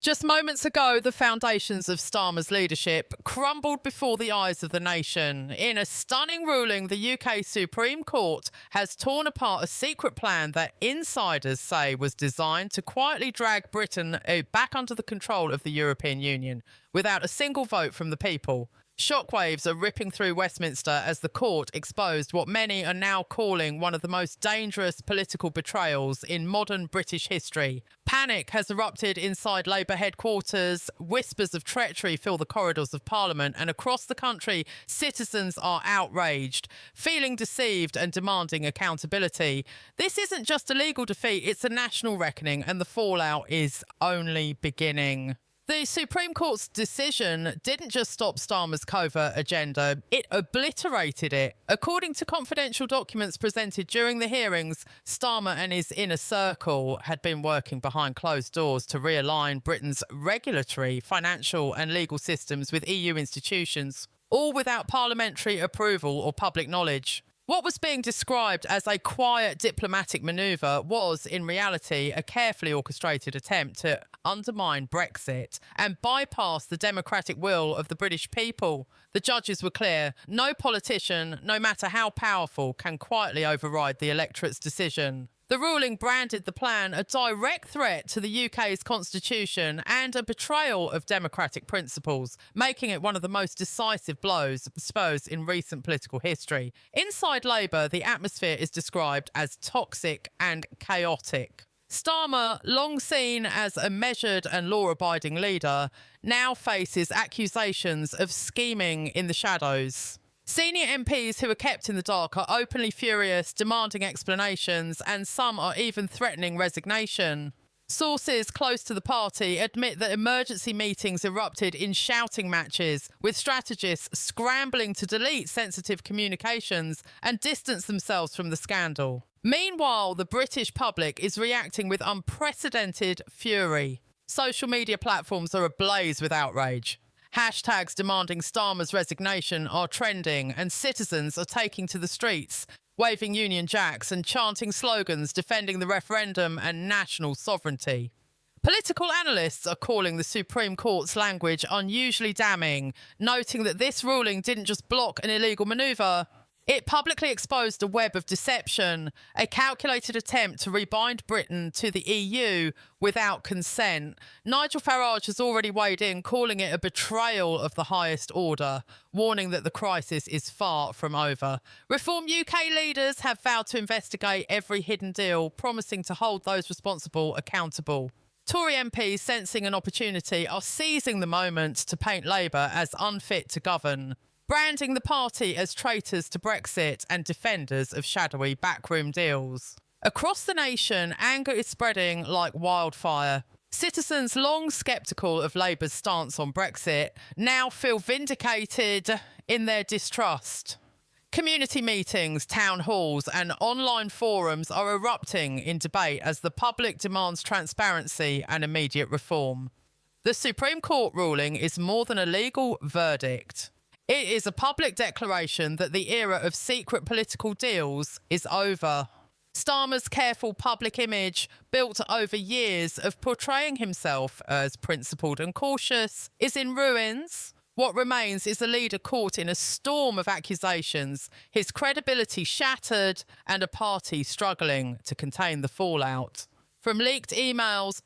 Just moments ago, the foundations of Starmer's leadership crumbled before the eyes of the nation. In a stunning ruling, the UK Supreme Court has torn apart a secret plan that insiders say was designed to quietly drag Britain back under the control of the European Union without a single vote from the people. Shockwaves are ripping through Westminster as the court exposed what many are now calling one of the most dangerous political betrayals in modern British history. Panic has erupted inside Labour headquarters, whispers of treachery fill the corridors of Parliament, and across the country, citizens are outraged, feeling deceived and demanding accountability. This isn't just a legal defeat, it's a national reckoning, and the fallout is only beginning. The Supreme Court's decision didn't just stop Starmer's covert agenda, it obliterated it. According to confidential documents presented during the hearings, Starmer and his inner circle had been working behind closed doors to realign Britain's regulatory, financial and legal systems with EU institutions, all without parliamentary approval or public knowledge. What was being described as a quiet diplomatic manoeuvre was, in reality, a carefully orchestrated attempt to undermine Brexit and bypass the democratic will of the British people. The judges were clear. No politician, no matter how powerful, can quietly override the electorate's decision. The ruling branded the plan a direct threat to the UK's constitution and a betrayal of democratic principles, making it one of the most decisive blows, I suppose, in recent political history. Inside Labour, the atmosphere is described as toxic and chaotic. Starmer, long seen as a measured and law-abiding leader, now faces accusations of scheming in the shadows. Senior MPs who are kept in the dark are openly furious, demanding explanations, and some are even threatening resignation. Sources close to the party admit that emergency meetings erupted in shouting matches, with strategists scrambling to delete sensitive communications and distance themselves from the scandal. Meanwhile, the British public is reacting with unprecedented fury. Social media platforms are ablaze with outrage. Hashtags demanding Starmer's resignation are trending, and citizens are taking to the streets, waving Union Jacks and chanting slogans defending the referendum and national sovereignty. Political analysts are calling the Supreme Court's language unusually damning, noting that this ruling didn't just block an illegal manoeuvre, it publicly exposed a web of deception, a calculated attempt to rebind Britain to the EU without consent. Nigel Farage has already weighed in, calling it a betrayal of the highest order, warning that the crisis is far from over. Reform UK leaders have vowed to investigate every hidden deal, promising to hold those responsible accountable. Tory MPs, sensing an opportunity, are seizing the moment to paint Labour as unfit to govern, branding the party as traitors to Brexit and defenders of shadowy backroom deals. Across the nation, anger is spreading like wildfire. Citizens long sceptical of Labour's stance on Brexit now feel vindicated in their distrust. Community meetings, town halls and online forums are erupting in debate as the public demands transparency and immediate reform. The Supreme Court ruling is more than a legal verdict. It is a public declaration that the era of secret political deals is over. Starmer's careful public image, built over years of portraying himself as principled and cautious, is in ruins. What remains is a leader caught in a storm of accusations, his credibility shattered, and a party struggling to contain the fallout. From leaked emails,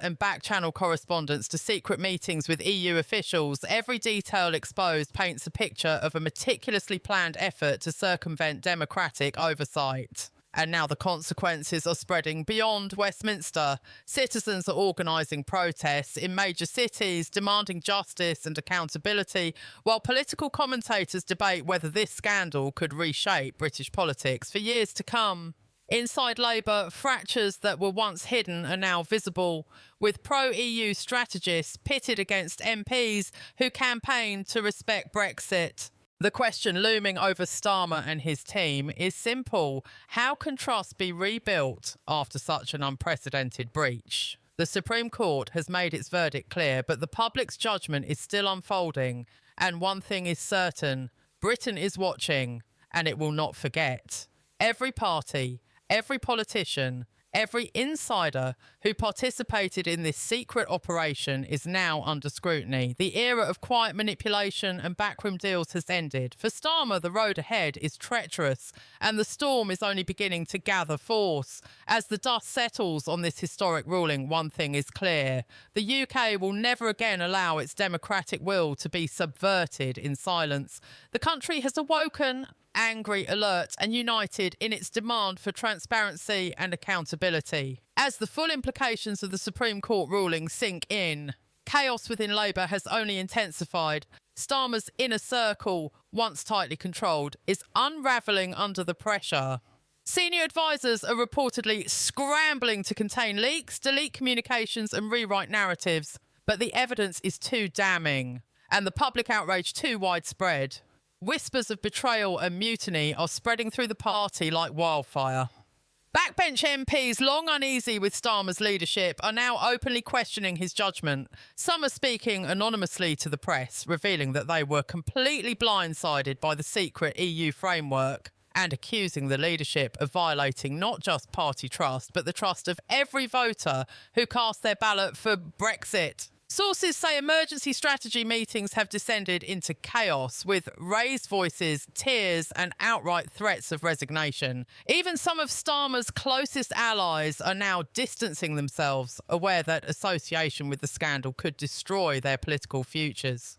and back-channel correspondence to secret meetings with EU officials, every detail exposed paints a picture of a meticulously planned effort to circumvent democratic oversight. And now the consequences are spreading beyond Westminster. Citizens are organising protests in major cities, demanding justice and accountability, while political commentators debate whether this scandal could reshape British politics for years to come. Inside Labour, fractures that were once hidden are now visible, with pro-EU strategists pitted against MPs who campaign to respect Brexit. The question looming over Starmer and his team is simple. How can trust be rebuilt after such an unprecedented breach? The Supreme Court has made its verdict clear, but the public's judgment is still unfolding. And one thing is certain, Britain is watching, and it will not forget. Every party, every politician, every insider who participated in this secret operation, is now under scrutiny. The era of quiet manipulation and backroom deals has ended. For Starmer, the road ahead is treacherous, and the storm is only beginning to gather force. As the dust settles on this historic ruling, one thing is clear. The UK will never again allow its democratic will to be subverted in silence. The country has awoken, angry, alert and united in its demand for transparency and accountability. As the full implications of the Supreme Court ruling sink in, chaos within Labour has only intensified. Starmer's inner circle, once tightly controlled, is unravelling under the pressure. Senior advisers are reportedly scrambling to contain leaks, delete communications and rewrite narratives, but the evidence is too damning and the public outrage too widespread. Whispers of betrayal and mutiny are spreading through the party like wildfire. Backbench MPs, long uneasy with Starmer's leadership, are now openly questioning his judgment. Some are speaking anonymously to the press, revealing that they were completely blindsided by the secret EU framework and accusing the leadership of violating not just party trust, but the trust of every voter who cast their ballot for Brexit. Sources say emergency strategy meetings have descended into chaos, with raised voices, tears and outright threats of resignation. Even some of Starmer's closest allies are now distancing themselves, aware that association with the scandal could destroy their political futures.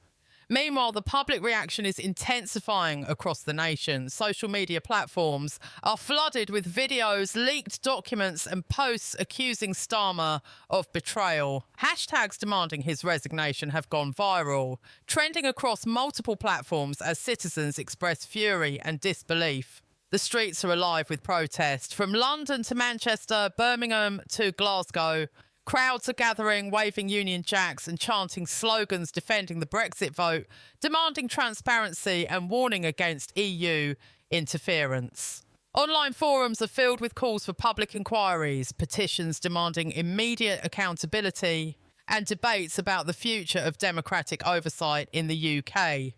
Meanwhile, the public reaction is intensifying across the nation. Social media platforms are flooded with videos, leaked documents and posts accusing Starmer of betrayal. Hashtags demanding his resignation have gone viral, trending across multiple platforms as citizens express fury and disbelief. The streets are alive with protest. From London to Manchester, Birmingham to Glasgow, crowds are gathering, waving Union Jacks and chanting slogans defending the Brexit vote, demanding transparency and warning against EU interference. Online forums are filled with calls for public inquiries, petitions demanding immediate accountability, and debates about the future of democratic oversight in the UK.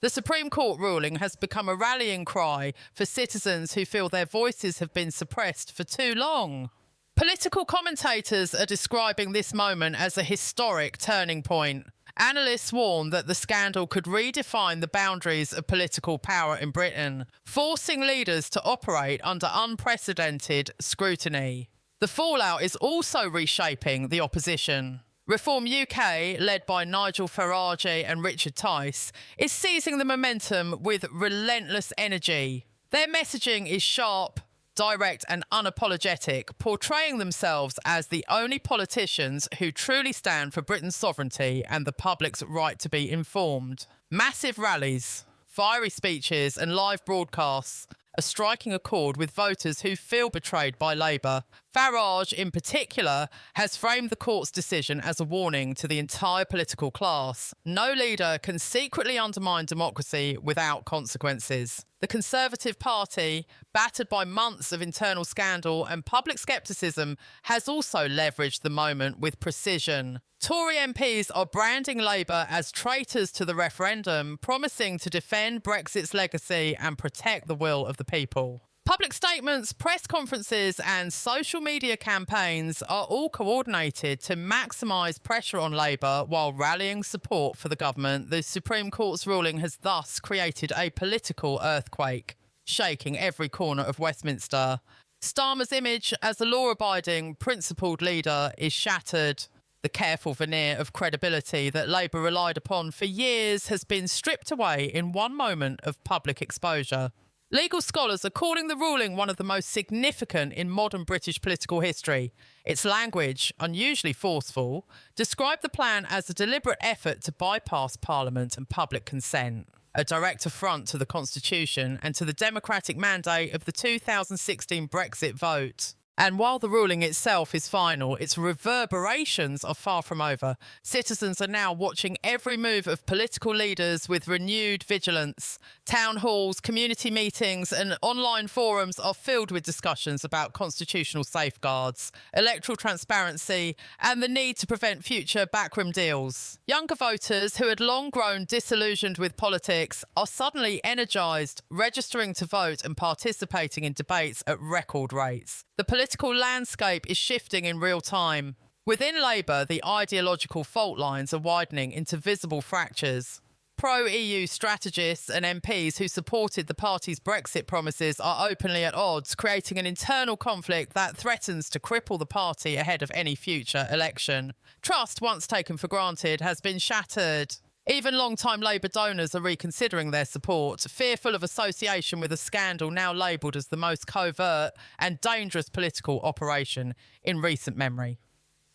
The Supreme Court ruling has become a rallying cry for citizens who feel their voices have been suppressed for too long. Political commentators are describing this moment as a historic turning point. Analysts warn that the scandal could redefine the boundaries of political power in Britain, forcing leaders to operate under unprecedented scrutiny. The fallout is also reshaping the opposition. Reform UK, led by Nigel Farage and Richard Thisis, is seizing the momentum with relentless energy. Their messaging is sharp, direct and unapologetic, portraying themselves as the only politicians who truly stand for Britain's sovereignty and the public's right to be informed. Massive rallies, fiery speeches and live broadcasts are striking a chord with voters who feel betrayed by Labour. Farage, in particular, has framed the court's decision as a warning to the entire political class. No leader can secretly undermine democracy without consequences. The Conservative Party, battered by months of internal scandal and public scepticism, has also leveraged the moment with precision. Tory MPs are branding Labour as traitors to the referendum, promising to defend Brexit's legacy and protect the will of the people. Public statements, press conferences and social media campaigns are all coordinated to maximise pressure on Labour while rallying support for the government. The Supreme Court's ruling has thus created a political earthquake, shaking every corner of Westminster. Starmer's image as a law-abiding, principled leader is shattered. The careful veneer of credibility that Labour relied upon for years has been stripped away in one moment of public exposure. Legal scholars are calling the ruling one of the most significant in modern British political history. Its language, unusually forceful, described the plan as a deliberate effort to bypass Parliament and public consent, a direct affront to the Constitution and to the democratic mandate of the 2016 Brexit vote. And while the ruling itself is final, its reverberations are far from over. Citizens are now watching every move of political leaders with renewed vigilance. Town halls, community meetings and online forums are filled with discussions about constitutional safeguards, electoral transparency and the need to prevent future backroom deals. Younger voters who had long grown disillusioned with politics are suddenly energised, registering to vote and participating in debates at record rates. The political political landscape is shifting in real time. Within Labour, the ideological fault lines are widening into visible fractures. Pro-EU strategists and MPs who supported the party's Brexit promises are openly at odds, creating an internal conflict that threatens to cripple the party ahead of any future election. Trust, once taken for granted, has been shattered. Even long-time Labour donors are reconsidering their support, fearful of association with a scandal now labelled as the most covert and dangerous political operation in recent memory.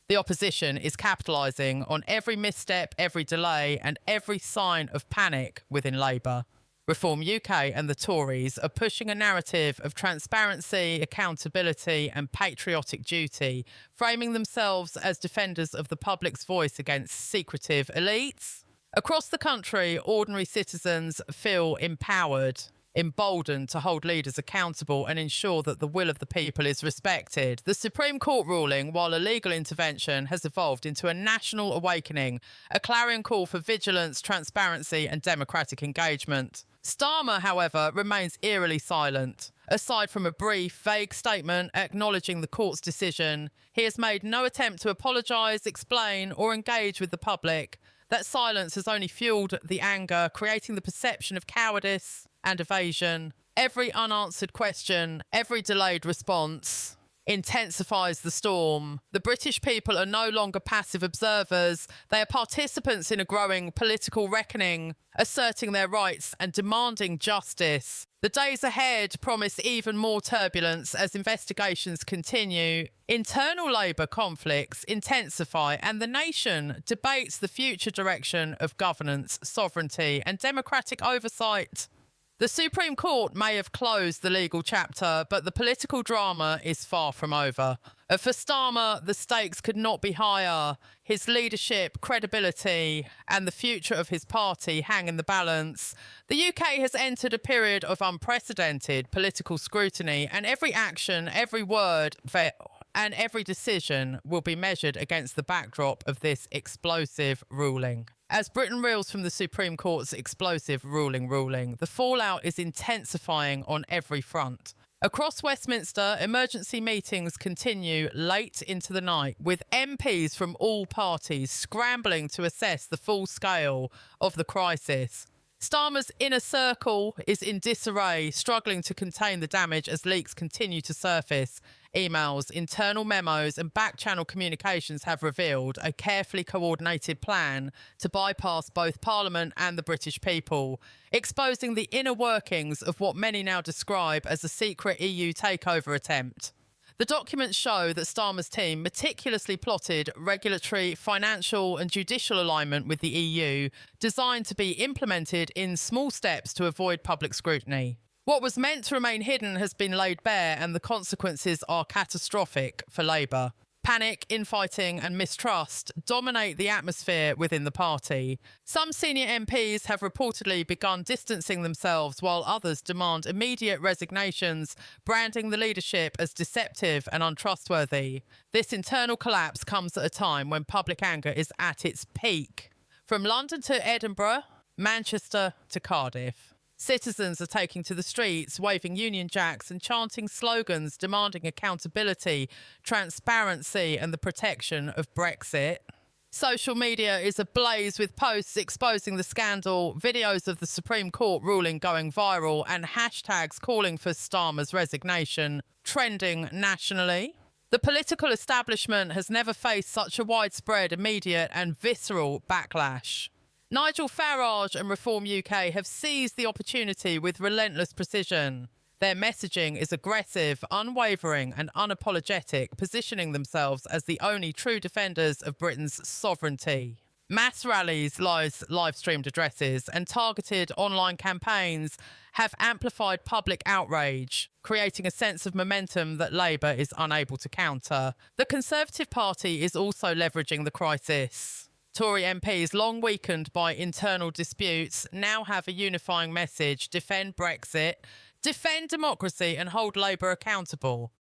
The opposition is capitalising on every misstep, every delay and every sign of panic within Labour. Reform UK and the Tories are pushing a narrative of transparency, accountability and patriotic duty, framing themselves as defenders of the public's voice against secretive elites. Across the country, ordinary citizens feel empowered, emboldened to hold leaders accountable and ensure that the will of the people is respected. The Supreme Court ruling, while a legal intervention, has evolved into a national awakening, a clarion call for vigilance, transparency and democratic engagement. Starmer, however, remains eerily silent. Aside from a brief, vague statement acknowledging the court's decision, he has made no attempt to apologise, explain or engage with the public. That silence has only fuelled the anger, creating the perception of cowardice and evasion. Every unanswered question, every delayed response intensifies the storm. The British people are no longer passive observers. They are participants in a growing political reckoning, asserting their rights and demanding justice. The days ahead promise even more turbulence as investigations continue, internal Labour conflicts intensify, and the nation debates the future direction of governance, sovereignty, and democratic oversight. The Supreme Court may have closed the legal chapter, but the political drama is far from over. For Starmer, the stakes could not be higher. His leadership, credibility, and the future of his party hang in the balance. The UK has entered a period of unprecedented political scrutiny, and every action, every word, and every decision will be measured against the backdrop of this explosive ruling. As Britain reels from the Supreme Court's explosive ruling, the fallout is intensifying on every front. Across Westminster, emergency meetings continue late into the night, with MPs from all parties scrambling to assess the full scale of the crisis. Starmer's inner circle is in disarray, struggling to contain the damage as leaks continue to surface. Emails, internal memos and back-channel communications have revealed a carefully coordinated plan to bypass both Parliament and the British people, exposing the inner workings of what many now describe as a secret EU takeover attempt. The documents show that Starmer's team meticulously plotted regulatory, financial and judicial alignment with the EU, designed to be implemented in small steps to avoid public scrutiny. What was meant to remain hidden has been laid bare, and the consequences are catastrophic for Labour. Panic, infighting and mistrust dominate the atmosphere within the party. Some senior MPs have reportedly begun distancing themselves, while others demand immediate resignations, branding the leadership as deceptive and untrustworthy. This internal collapse comes at a time when public anger is at its peak. From London to Edinburgh, Manchester to Cardiff, citizens are taking to the streets, waving Union Jacks and chanting slogans demanding accountability, transparency and the protection of Brexit. Social media is ablaze with posts exposing the scandal, videos of the Supreme Court ruling going viral and hashtags calling for Starmer's resignation trending nationally. The political establishment has never faced such a widespread, immediate and visceral backlash. Nigel Farage and Reform UK have seized the opportunity with relentless precision. Their messaging is aggressive, unwavering and unapologetic, positioning themselves as the only true defenders of Britain's sovereignty. Mass rallies, live-streamed addresses and targeted online campaigns have amplified public outrage, creating a sense of momentum that Labour is unable to counter. The Conservative Party is also leveraging the crisis. Tory MPs, long weakened by internal disputes, now have a unifying message: defend Brexit, defend democracy and hold Labour accountable.